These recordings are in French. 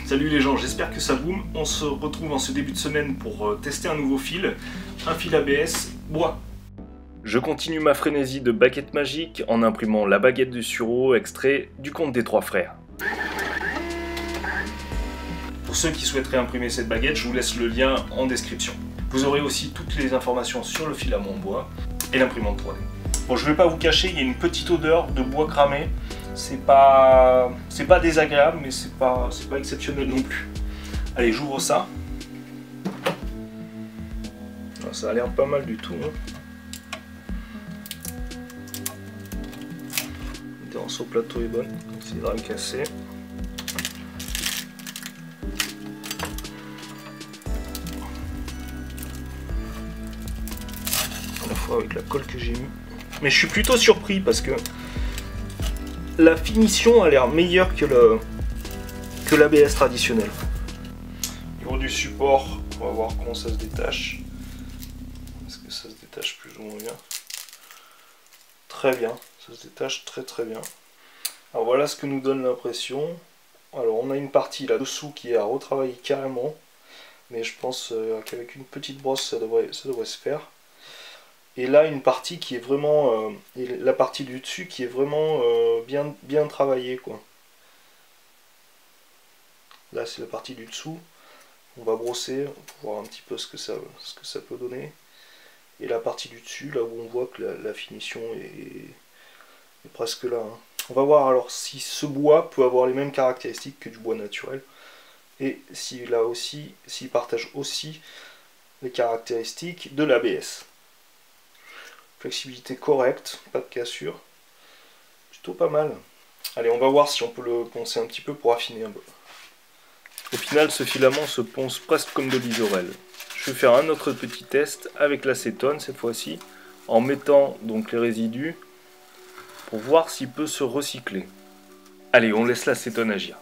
Salut les gens, j'espère que ça boom. On se retrouve en ce début de semaine pour tester un nouveau fil, un fil ABS bois. Je continue ma frénésie de baguette magique en imprimant la baguette du sureau extrait du Conte des Trois Frères. Pour ceux qui souhaiteraient imprimer cette baguette, je vous laisse le lien en description. Vous aurez aussi toutes les informations sur le filament bois et l'imprimante 3D. Bon, je ne vais pas vous cacher, il y a une petite odeur de bois cramé. C'est pas désagréable, mais c'est pas exceptionnel non plus. Allez, j'ouvre ça. Ça a l'air pas mal du tout. L'adhérence au plateau est bonne, considérez le casser. À la fois avec la colle que j'ai mis. Mais je suis plutôt surpris parce que la finition a l'air meilleure que l'ABS traditionnel. Au niveau du support, on va voir comment ça se détache. Est-ce que ça se détache plus ou moins bien? Très bien, ça se détache très bien. Alors voilà ce que nous donne l'impression. Alors on a une partie là-dessous qui est à retravailler carrément. Mais je pense qu'avec une petite brosse ça devrait se faire. Et là une partie qui est vraiment, la partie du dessus qui est vraiment bien travaillée quoi. Là c'est la partie du dessous, on va brosser pour voir un petit peu ce que ça peut donner. Et la partie du dessus, là où on voit que la finition est presque là. On va voir alors si ce bois peut avoir les mêmes caractéristiques que du bois naturel. Et s'il partage aussi les caractéristiques de l'ABS. Flexibilité correcte, pas de cassure, plutôt pas mal. Allez, on va voir si on peut le poncer un petit peu pour affiner un peu. Au final, ce filament se ponce presque comme de l'isorel. Je vais faire un autre petit test avec l'acétone cette fois-ci, en mettant donc les résidus pour voir s'il peut se recycler. Allez, on laisse l'acétone agir.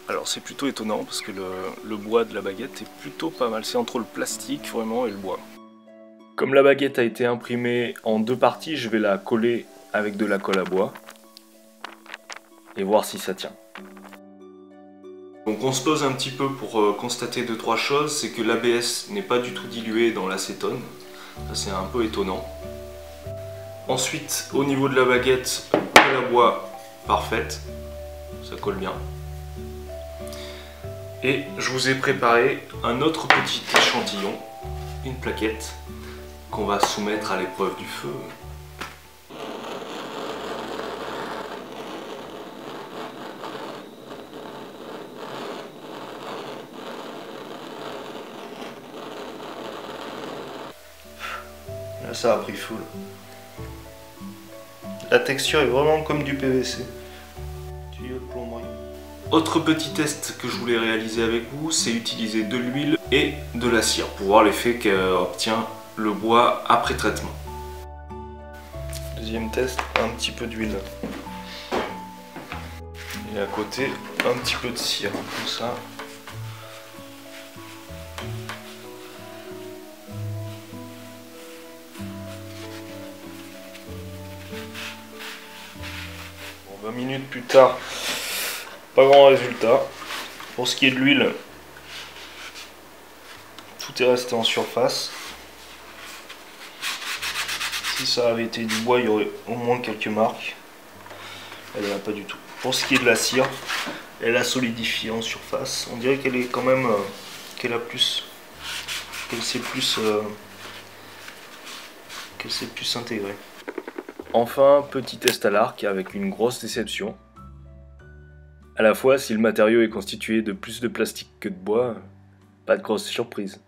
Alors c'est plutôt étonnant parce que le bois de la baguette est plutôt pas mal. C'est entre le plastique vraiment et le bois. Comme la baguette a été imprimée en deux parties, je vais la coller avec de la colle à bois et voir si ça tient. Donc on se pose un petit peu pour constater 2-3 choses, c'est que l'ABS n'est pas du tout dilué dans l'acétone, ça c'est un peu étonnant. Ensuite au niveau de la baguette, colle à bois parfaite, ça colle bien. Et je vous ai préparé un autre petit échantillon, une plaquette, qu'on va soumettre à l'épreuve du feu. Là ça a pris feu. La texture est vraiment comme du PVC. Tuyau de plomberie. Autre petit test que je voulais réaliser avec vous, c'est utiliser de l'huile et de la cire pour voir l'effet qu'obtient le bois après traitement. Deuxième test, un petit peu d'huile. Et à côté, un petit peu de cire, comme ça. Bon, 20 minutes plus tard, pas grand résultat. Pour ce qui est de l'huile, tout est resté en surface. Si ça avait été du bois, il y aurait au moins quelques marques. Elle n'en a pas du tout. Pour ce qui est de la cire, elle a solidifié en surface. On dirait qu'elle est quand même, qu'elle s'est plus intégrée. Enfin, petit test à l'arc avec une grosse déception. À la fois, si le matériau est constitué de plus de plastique que de bois, pas de grosse surprise.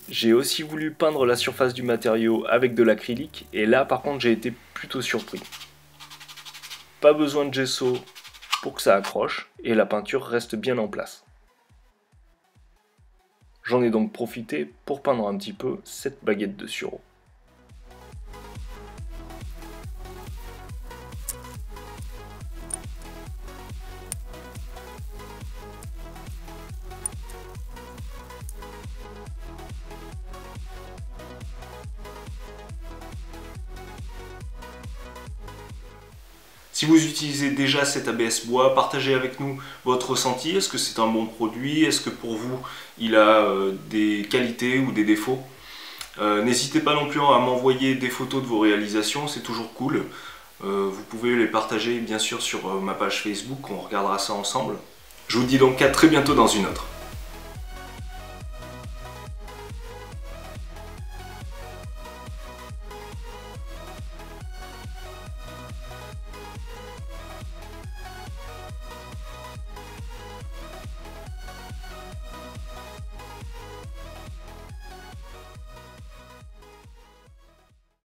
J'ai aussi voulu peindre la surface du matériau avec de l'acrylique et là par contre j'ai été plutôt surpris. Pas besoin de gesso pour que ça accroche et la peinture reste bien en place. J'en ai donc profité pour peindre un petit peu cette baguette de sureau. Si vous utilisez déjà cet ABS bois, partagez avec nous votre ressenti. Est-ce que c'est un bon produit? Est-ce que pour vous, il a des qualités ou des défauts? N'hésitez pas non plus à m'envoyer des photos de vos réalisations, c'est toujours cool. Vous pouvez les partager bien sûr sur ma page Facebook, on regardera ça ensemble. Je vous dis donc à très bientôt dans une autre.